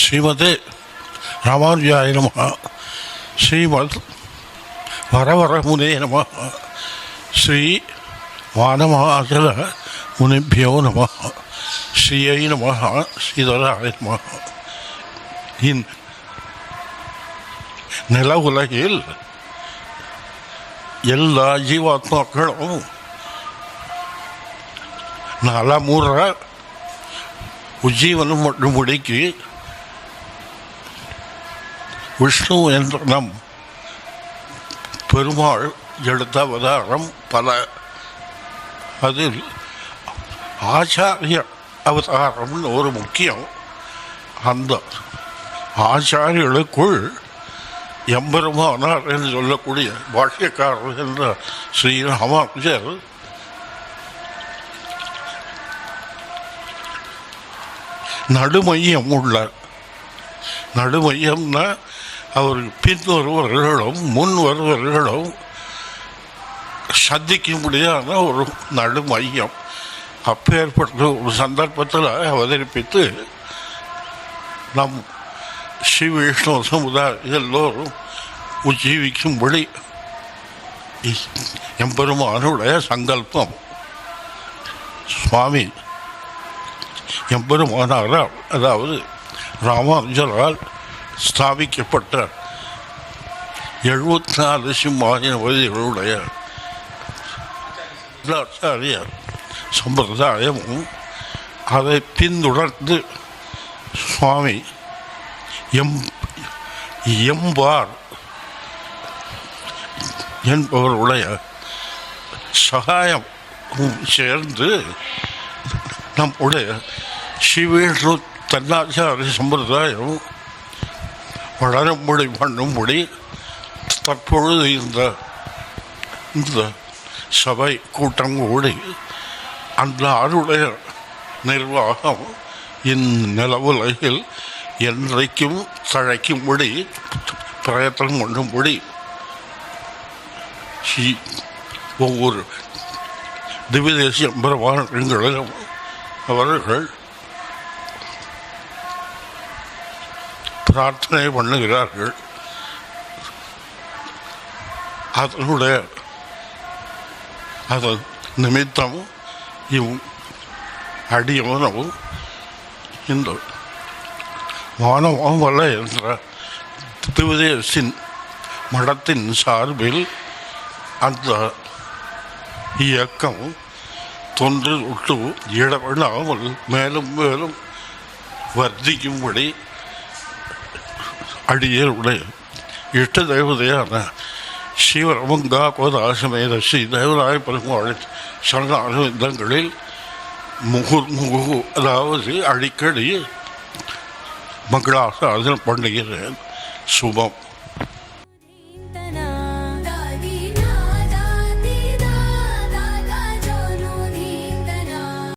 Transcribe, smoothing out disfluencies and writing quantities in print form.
ஸ்ரீமதே ராமானுஜாய நமஹ. ஸ்ரீமத் வரவரமுனே நமஹ. ஸ்ரீ வானமாச்சல முனிபியோ நமஹ. ஸ்ரீயை நமஹ. ஸ்ரீதராய நமஹ. நில உலகில் எல்லா ஜீவாத்மாக்களும் நலமுற உஜ்ஜீவனம் முடிக்கு விஷ்ணு என்ற நம் பெருமாள் எடுத்த அவதாரம் பல. அதில் ஆச்சாரிய அவதாரம்னு ஒரு முக்கியம். அந்த ஆச்சாரியர்களுக்குள் எம்பெருமானார் என்று சொல்லக்கூடிய பாஷ்யக்காரர் என்ற ஸ்ரீராமானுஜர் நடுமையம் உள்ளார். நடுமையம்னா அவர் பின் வருபவர்களும் முன் வருபவர்களும் சந்திக்க முடியாத ஒரு நடுமையம். அப்பேற்பட்ட ஒரு சந்தர்ப்பத்தில் அவதரிப்பித்து நம் ஸ்ரீ விஷ்ணு சமுதாயம் எல்லோரும் உஜ்ஜீவிக்கும்படி எம்பெருமானுடைய சங்கல்பம். சுவாமி எம்பெருமானாரால், அதாவது ராமானுஜரால் ஸ்தாபிக்கப்பட்ட 74 சிம்மாசனபதிகளுடைய ஆச்சாரிய சம்பிரதாயமும் அதை பின்தொடர்ந்து சுவாமி எம்பார் என்பவருடைய சகாயம் சேர்ந்து நம்முடைய ஸ்ரீவிஷ்ணு தன்னாச்சாரிய சம்பிரதாயம் வளரும்படி பண்ணும்படி தற்பொழுது இந்த சபை கூட்டம் கூடி அந்த ஆளுடைய நிர்வாகம் இந்நில உலகில் என்றைக்கும் தழைக்கும்படி பிரயத்தனம் பண்ணும்படி ஒவ்வொரு திவ்யதேசிய பிரமாணங்களிலும் அவர்கள் பிரார்த்தனை பண்ணுகிறார்கள். அதன் நிமித்தம் அடியவனவும் இந்த வானமாமலை என்ற திவ்யதேசின் மடத்தின் சார்பில் அந்த இயக்கம் தொன்று விட்டு இடவிடாமல் மேலும் மேலும் வர்த்திக்கும்படி அடியருடைய இஷ்ட தேவதையான ஸ்ரீவரமங்கா கோதாசமேத ஸ்ரீ தேவராய பெருமாளின் சரணாரவிந்தங்களில் முகு அதாவது அடிக்கடி மங்களாசாதனை பண்ணுகிறேன். சுபம்.